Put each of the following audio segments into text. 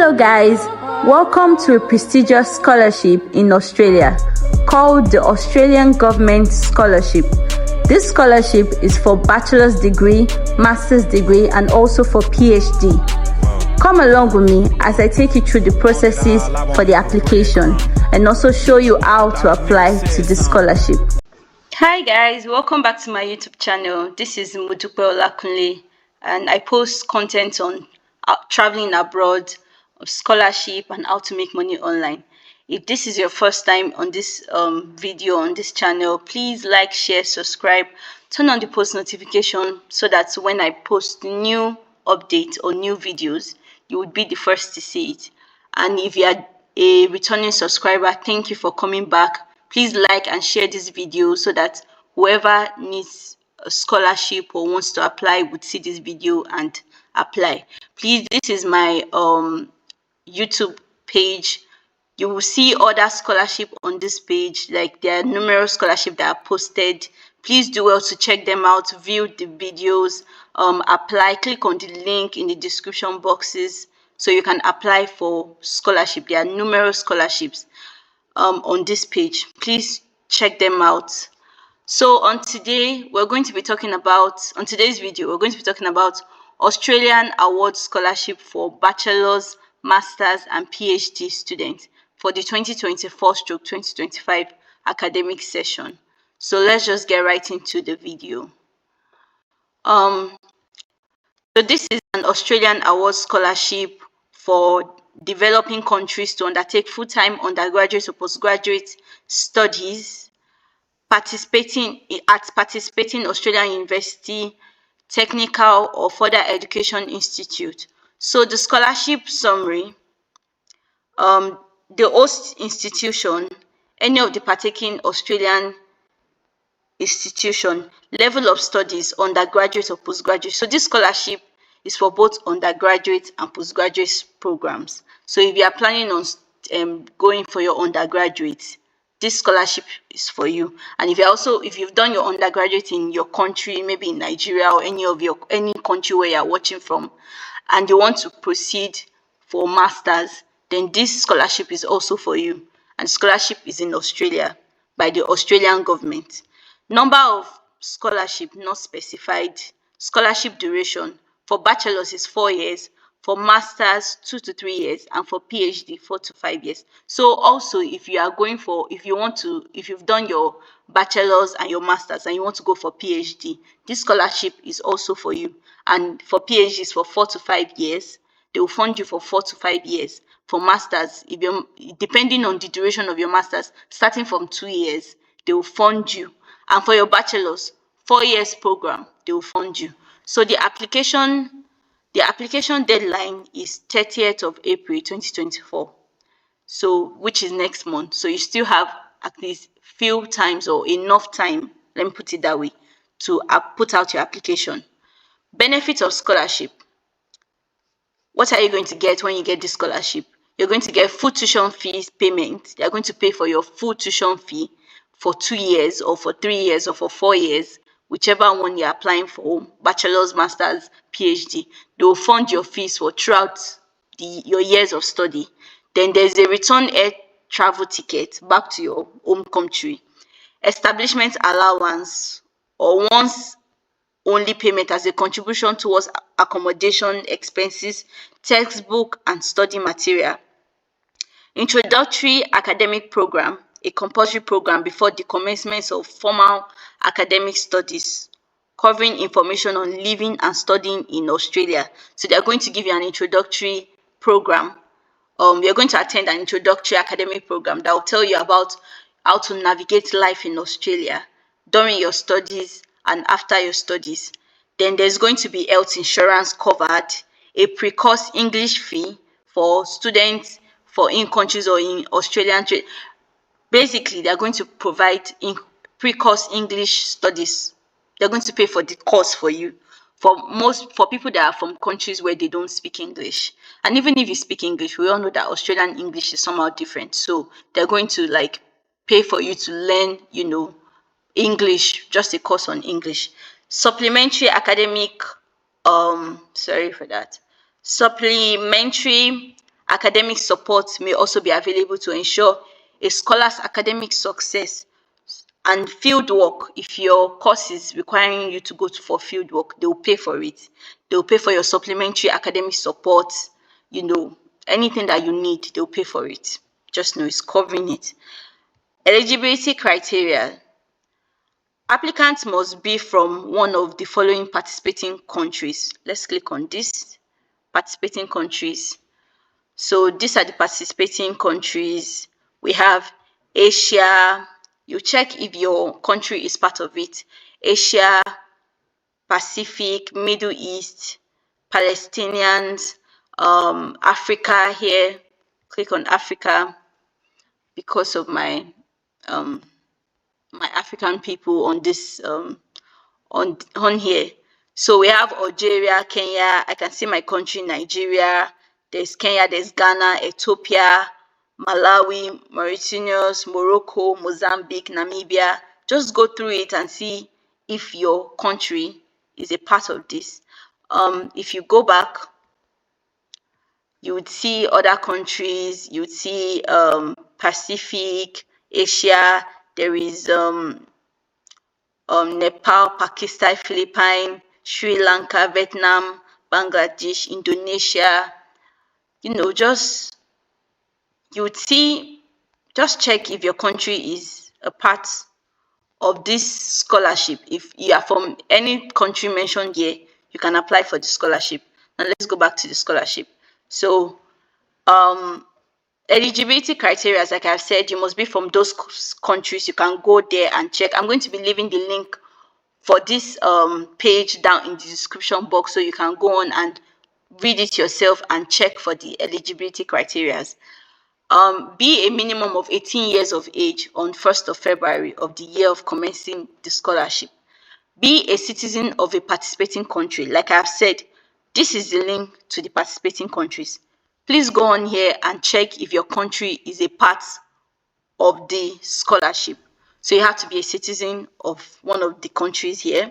Hello guys, welcome to a prestigious scholarship in Australia called the Australian Government Scholarship. This scholarship is for bachelor's degree, master's degree and also for PhD. Come along with me as I take you through the processes for the application and also show you how to apply to this scholarship. Hi guys, welcome back to my YouTube channel. This is Modupe Olakunle and I post content on traveling abroad, scholarship and how to make money online. If this is your first time on this video on this channel, please like, share, subscribe, turn on the post notification so that when I post new updates or new videos, you would be the first to see it. And if you are a returning subscriber, thank you for coming back. Please like and share this video so that whoever needs a scholarship or wants to apply would see this video and apply. Please, this is my YouTube page. You will see other scholarship on this page, like there are numerous scholarships that are posted. Please do well to check them out, view the videos, apply, click on the link in the description boxes so you can apply for scholarship. There are numerous scholarships on this page. Please check them out. So on today's video, we're going to be talking about Australian Award Scholarship for Bachelors, Masters and PhD students for the 2024/2025 academic session. So let's just get right into the video. So this is an Australian Award Scholarship for developing countries to undertake full-time undergraduate or postgraduate studies participating Australian university, technical or further education institute. So the scholarship summary, the host institution, any of the partaking Australian institution, level of studies, undergraduate or postgraduate. So this scholarship is for both undergraduate and postgraduate programs. So if you are planning on going for your undergraduate, this scholarship is for you. And if you've done your undergraduate in your country, maybe in Nigeria or any country where you're watching from, and you want to proceed for masters, then this scholarship is also for you. And scholarship is in Australia by the Australian government. Number of scholarship not specified. Scholarship duration for bachelors is 4 years, for masters 2 to 3 years, and for PhD 4 to 5 years. So also if you've done your bachelors and your masters and you want to go for PhD, this scholarship is also for you. And for PhD is for 4 to 5 years. They will fund you for 4 to 5 years. For masters, depending on the duration of your masters, starting from 2 years, they will fund you. And for your bachelors, 4 years program, they will fund you. So the application deadline is 30th of April 2024. So which is next month. So you still have at least few times or enough time, let me put it that way, to put out your application. Benefits of scholarship. What are you going to get when you get this scholarship? You're going to get full tuition fees payment. They're going to pay for your full tuition fee for 2 years or for 3 years or for 4 years, whichever one you're applying for, bachelor's, master's, PhD. They will fund your fees for throughout your years of study. Then there's a return air travel ticket back to your home country. Establishment allowance or once only payment as a contribution towards accommodation expenses, textbook and study material. Introductory academic program, a compulsory program before the commencement of formal academic studies, covering information on living and studying in Australia. So they are going to give you an introductory program. You're going to attend an introductory academic program that will tell you about how to navigate life in Australia during your studies and after your studies. Then there's going to be health insurance covered, a pre-course English fee for students for in countries or in Australian trade. Basically, they're going to provide pre-course English studies. They're going to pay for the course for you. For people that are from countries where they don't speak English. And even if you speak English, we all know that Australian English is somehow different. So they're going to pay for you to learn, English, just a course on English. Supplementary academic support may also be available to ensure a scholar's academic success. And field work, if your course is requiring you to go for field work, they will pay for it. They will pay for your supplementary academic support, anything that you need, they'll pay for it. Just know it's covering it. Eligibility criteria. Applicants must be from one of the following participating countries. Let's click on this. Participating countries. So these are the participating countries. We have Asia. You check if your country is part of it. Asia, Pacific, Middle East, Palestinians, Africa here. Click on Africa because of my African people on this on here. So we have Algeria, Kenya. I can see my country, Nigeria. There's Kenya, there's Ghana, Ethiopia, Malawi, Mauritius, Morocco, Mozambique, Namibia. Just go through it and see if your country is a part of this. If you go back, you would see other countries. You would see Pacific, Asia. There is Nepal, Pakistan, Philippines, Sri Lanka, Vietnam, Bangladesh, Indonesia. You would see, just check if your country is a part of this scholarship. If you are from any country mentioned here, you can apply for the scholarship. Now let's go back to the scholarship. So eligibility criteria, like I've said, you must be from those countries. You can go there and check. I'm going to be leaving the link for this page down in the description box, so you can go on and read it yourself and check for the eligibility criteria. Be a minimum of 18 years of age on 1st of February of the year of commencing the scholarship. Be a citizen of a participating country. Like I've said, this is the link to the participating countries. Please go on here and check if your country is a part of the scholarship. So you have to be a citizen of one of the countries here.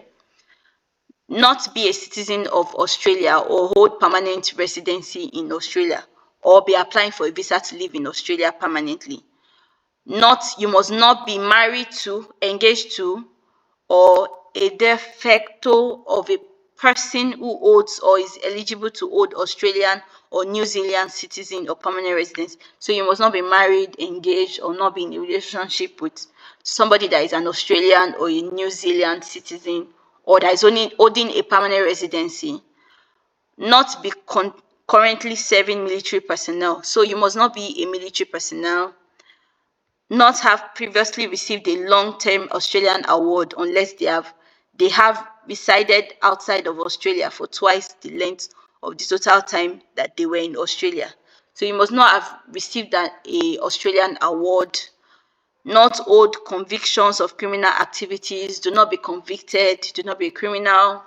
Not be a citizen of Australia or hold permanent residency in Australia, or be applying for a visa to live in Australia permanently. You must not be married to, engaged to, or a de facto of a person who holds or is eligible to hold Australian or New Zealand citizen or permanent residence. So you must not be married, engaged, or not be in a relationship with somebody that is an Australian or a New Zealand citizen, or that is only holding a permanent residency. Not be currently serving military personnel. So you must not be a military personnel. Not have previously received a long-term Australian award unless they have resided outside of Australia for twice the length of the total time that they were in Australia. So you must not have received a Australian award. Not hold convictions of criminal activities. Do not be convicted. Do not be a criminal.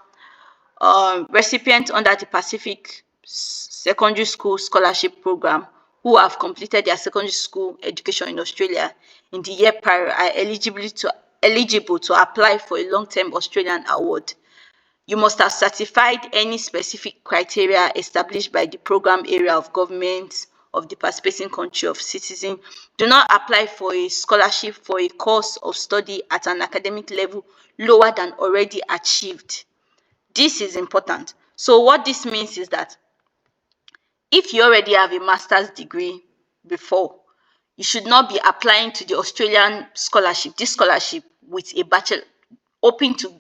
Recipients under the Pacific Secondary School Scholarship Program who have completed their secondary school education in Australia in the year prior are eligible to apply for a long-term Australian award. You must have satisfied any specific criteria established by the program area of government of the participating country of citizen. Do not apply for a scholarship for a course of study at an academic level lower than already achieved. This is important. So what this means is that if you already have a master's degree before, you should not be applying to the Australian scholarship, this scholarship with a bachelor, hoping to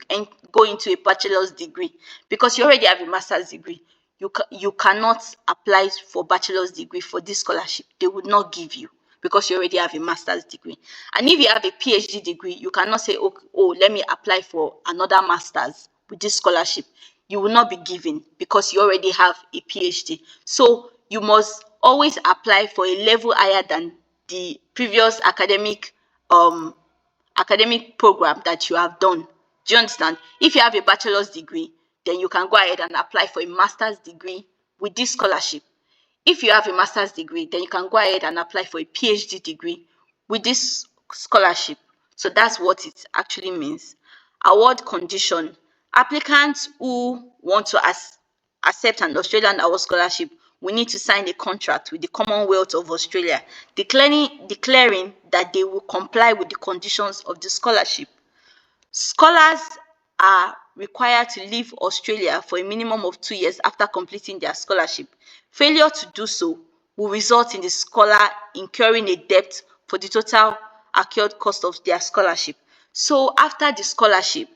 go into a bachelor's degree, because you already have a master's degree. You cannot apply for bachelor's degree for this scholarship. They would not give you because you already have a master's degree. And if you have a PhD degree, you cannot say, oh, let me apply for another master's with this scholarship. You will not be given because you already have a PhD. So you must always apply for a level higher than the previous academic program that you have done. Do you understand? If you have a bachelor's degree, then you can go ahead and apply for a master's degree with this scholarship. If you have a master's degree, then you can go ahead and apply for a PhD degree with this scholarship. So that's what it actually means. Award condition. Applicants who want to accept an Australian award scholarship we need to sign a contract with the Commonwealth of Australia declaring that they will comply with the conditions of the scholarship. Scholars are required to leave Australia for a minimum of 2 years after completing their scholarship. Failure to do so will result in the scholar incurring a debt for the total accrued cost of their scholarship. So after the scholarship,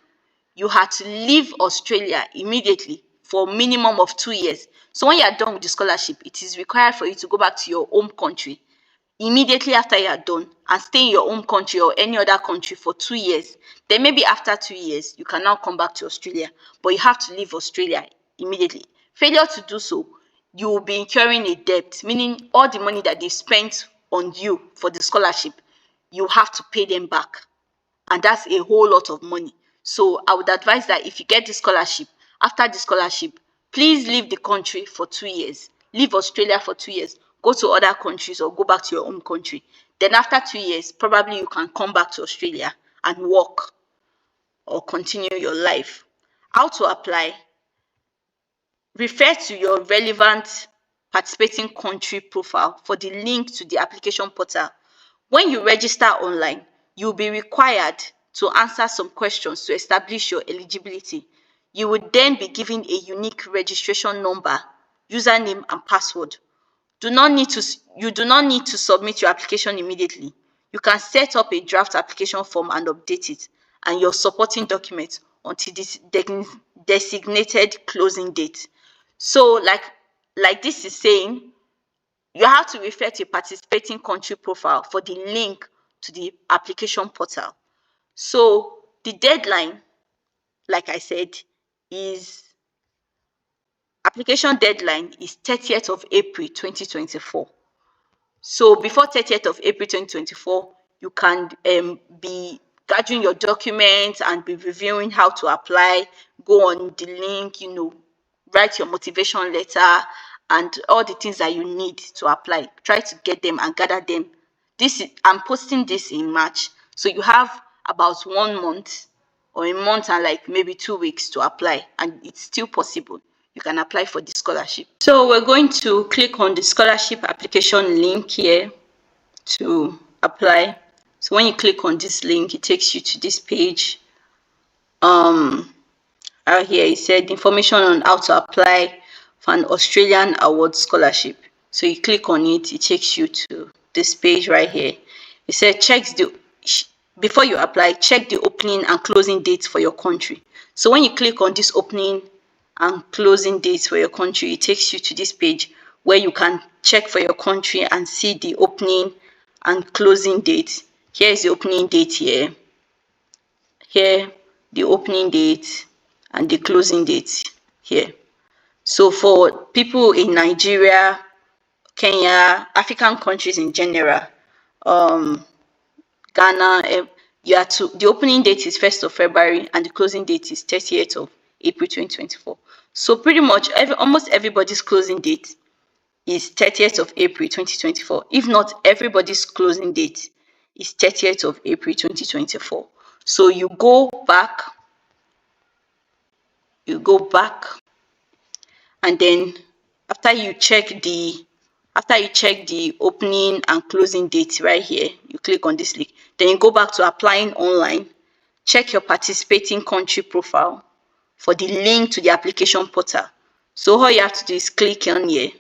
you had to leave Australia immediately for a minimum of 2 years. So when you are done with the scholarship, it is required for you to go back to your home country immediately after you are done and stay in your home country or any other country for 2 years. Then maybe after 2 years, you can now come back to Australia, but you have to leave Australia immediately. Failure to do so, you will be incurring a debt, meaning all the money that they spent on you for the scholarship, you have to pay them back. And that's a whole lot of money. So I would advise that if you get the scholarship, after the scholarship, please leave the country for 2 years. Leave Australia for 2 years. Go to other countries or go back to your home country. Then after 2 years, probably you can come back to Australia and work or continue your life. How to apply? Refer to your relevant participating country profile for the link to the application portal. When you register online, you'll be required to answer some questions to establish your eligibility. You will then be given a unique registration number, username, and password. You do not need to submit your application immediately. You can set up a draft application form and update it and your supporting documents until this designated closing date. So like this is saying, you have to refer to a participating country profile for the link to the application portal. So the deadline, like I said, is application deadline is 30th of April 2024. So before 30th of April 2024, you can be gathering your documents and be reviewing how to apply, go on the link, write your motivation letter and all the things that you need to apply. Try to get them and gather them. I'm posting this in March. So you have about 1 month or a month and like maybe 2 weeks to apply, and it's still possible. You can apply for the scholarship. So we're going to click on the scholarship application link here to apply. So when you click on this link, it takes you to this page. Out here it said information on how to apply for an Australian award scholarship. So you click on it, it takes you to this page right here. It said before you apply, check the opening and closing dates for your country. So when you click on this opening and closing dates for your country, it takes you to this page where you can check for your country and see the opening and closing date. Here is the opening date here. Here, the opening date and the closing date here. So for people in Nigeria, Kenya, African countries in general, Ghana, the opening date is 1st of February and the closing date is 30th of April 2024. So pretty much almost everybody's closing date is 30th of April 2024. If not, everybody's closing date is 30th of April 2024. So you go back, and then after you check the opening and closing date right here, you click on this link. Then you go back to applying online, check your participating country profile for the link to the application portal. So all you have to do is click on here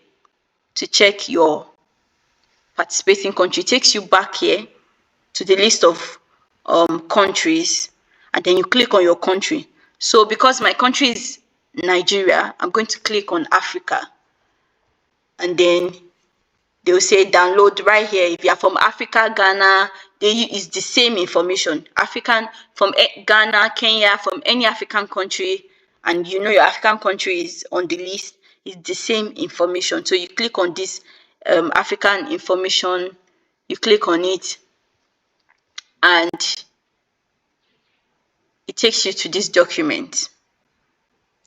to check your participating country. It takes you back here to the list of countries, and then you click on your country. So because my country is Nigeria, I'm going to click on Africa, and then they will say download right here. If you are from Africa, Ghana, it's the same information. African from Ghana, Kenya, from any African country, and your African country is on the list, it's the same information. So you click on this African information, you click on it, and it takes you to this document.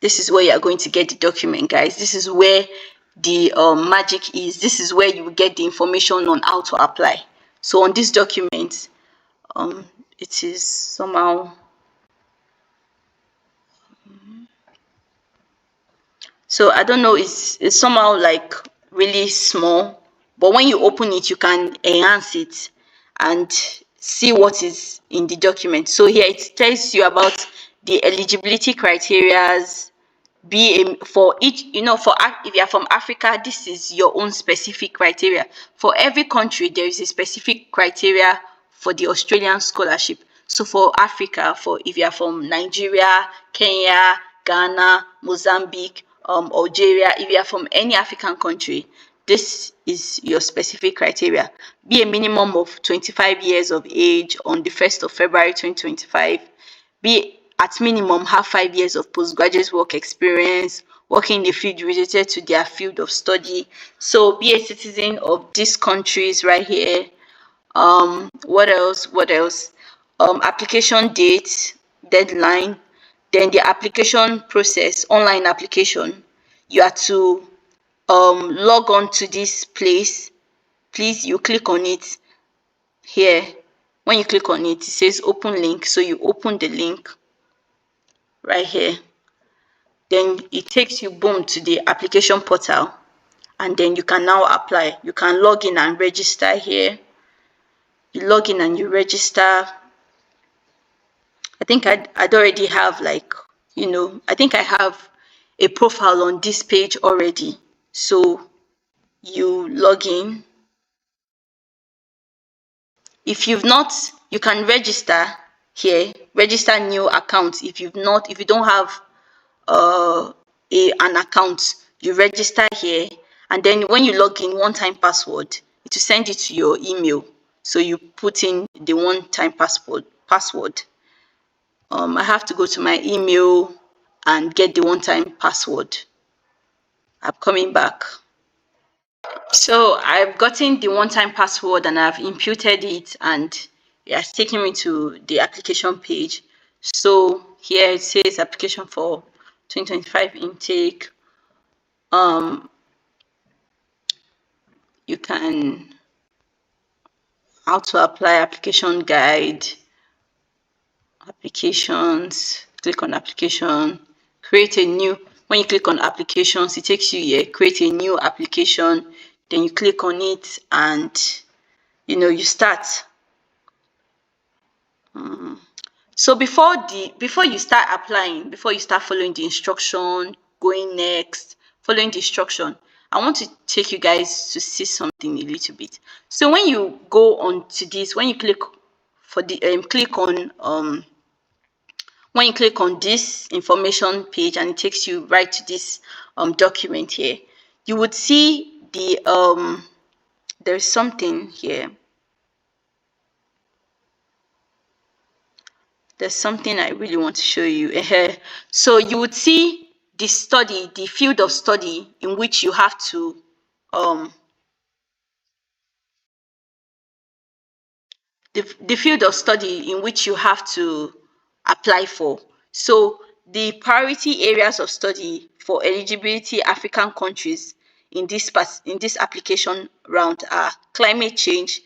This is where you are going to get the document, guys. This is where the magic is. This is where you will get the information on how to apply. So on this document, it is somehow, so I don't know, it's somehow like really small, but when you open it, you can enhance it and see what is in the document. So here it tells you about the eligibility criterias, for each, if you're from Africa, this is your own specific criteria. For every country, there is a specific criteria for the Australian scholarship. So for Africa, for if you're from Nigeria, Kenya, Ghana, Mozambique, Algeria, if you're from any African country, this is your specific criteria. Be a minimum of 25 years of age on the 1st of February 2025. Be at minimum have 5 years of postgraduate work experience, working in the field related to their field of study. So be a citizen of these countries right here. What else? What else? Application date, deadline, then the application process, online application. You are to log on to this place. Please, you click on it here. When you click on it, it says open link. So you open the link right here. Then it takes you boom to the application portal, and then you can now apply. You can log in and register here. You log in and you register. I think I'd already have, like, I think I have a profile on this page already. So you log in. If you've not, you can register here, register new account. If you don't have an account, you register here, and then when you log in, one-time password, it will send it to your email. So you put in the one-time password. I have to go to my email and get the one-time password. I'm coming back. So I've gotten the one-time password and I've imputed it, and it has taken me to the application page. So here it says application for 2025 intake. You can, how to apply application guide, applications, click on application, create a new. When you click on applications, it takes you here, create a new application, then you click on it and you start. So before you start applying, before you start following the instruction, going next, following the instruction, I want to take you guys to see something a little bit. So when you go on to this, when you click for the when you click on this information page and it takes you right to this document here, you would see there's something here. There's something I really want to show you. So you would see the field of study in which you have to the field of study in which you have to apply for. So the priority areas of study for eligibility African countries in this application round are climate change,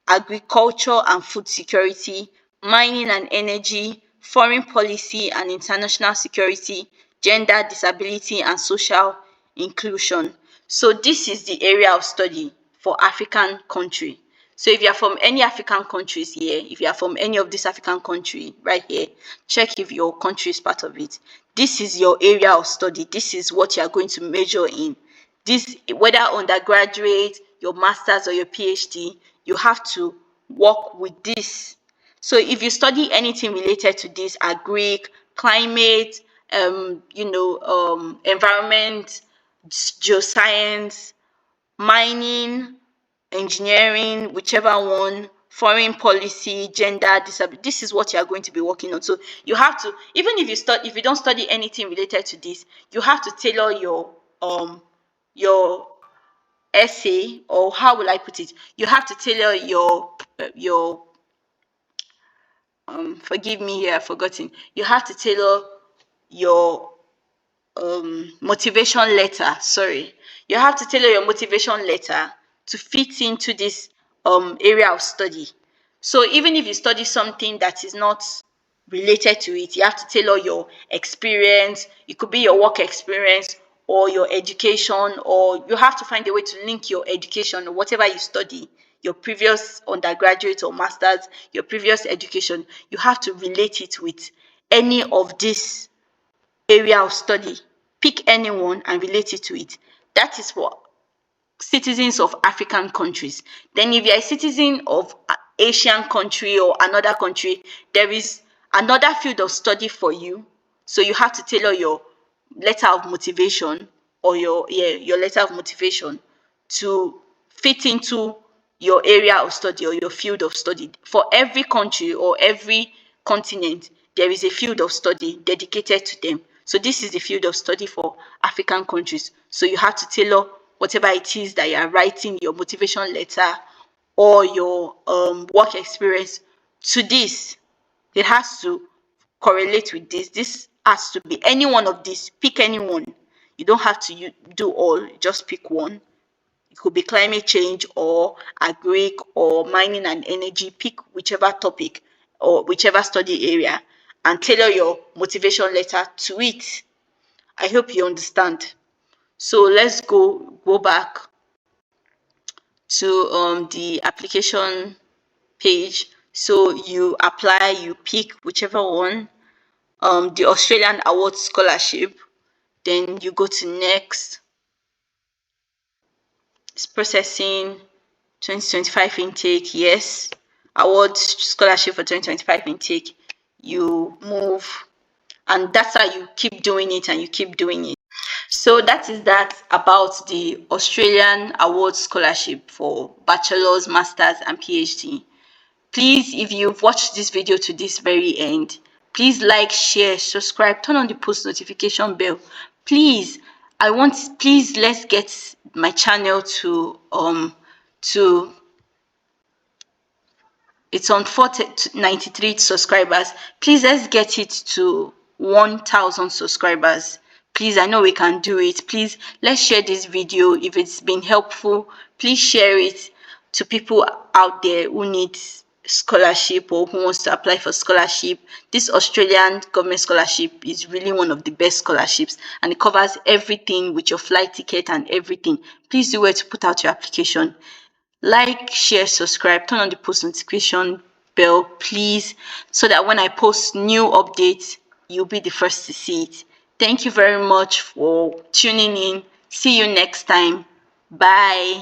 agriculture and food security, mining and energy, foreign policy and international security, gender, disability and social inclusion. So this is the area of study for African country. So if you are from any African countries here, if you are from any of this African country right here, check if your country is part of it. This is your area of study. This is what you are going to major in. This, whether undergraduate, your master's or your PhD, you have to work with this. So if you study anything related to this, agri, climate, environment, geoscience, mining, engineering, whichever one, foreign policy, gender, disability, this is what you are going to be working on. So you have to, even if you don't study anything related to this, you have to tailor your essay, or how will I put it? You have to tailor your forgive me here, I've forgotten. You have to tailor your motivation letter. Sorry, you have to tailor your motivation letter to fit into this area of study. So even if you study something that is not related to it, you have to tailor your experience. It could be your work experience or your education, or you have to find a way to link your education or whatever you study, your previous undergraduate or master's, your previous education, you have to relate it with any of this area of study. Pick anyone and relate it to it. That is for citizens of African countries. Then if you're a citizen of Asian country or another country, there is another field of study for you. So you have to tailor your letter of motivation, or your letter of motivation to fit into your area of study or your field of study. For every country or every continent, there is a field of study dedicated to them. So this is the field of study for African countries. So you have to tailor whatever it is that you are writing, your motivation letter or your work experience, to this. It has to correlate with this. This has to be any one of these. Pick any one. You don't have to do all, just pick one. It could be climate change or agric or mining and energy. Pick whichever topic or whichever study area and tailor your motivation letter to it. I hope you understand. So let's go back to the application page. So you apply, you pick whichever one, the Australian Award Scholarship. Then you go to next. It's processing. 2025 intake, yes. Award scholarship for 2025 intake. You move, and that's how you keep doing it, and you keep doing it. So that is that about the Australian Award Scholarship for Bachelors, Masters, and PhD. Please, if you've watched this video to this very end, please like, share, subscribe, turn on the post notification bell. Please, let's get my channel to it's on 493 subscribers. Please, let's get it to 1,000 subscribers. Please, I know we can do it. Please, let's share this video. If it's been helpful, please share it to people out there who need scholarship or who wants to apply for scholarship. This Australian government scholarship is really one of the best scholarships, and it covers everything with your flight ticket and everything. Please do well to put out your application. Like, share, subscribe, turn on the post notification bell, please, so that when I post new updates, you'll be the first to see it. Thank you very much for tuning in. See you next time. Bye.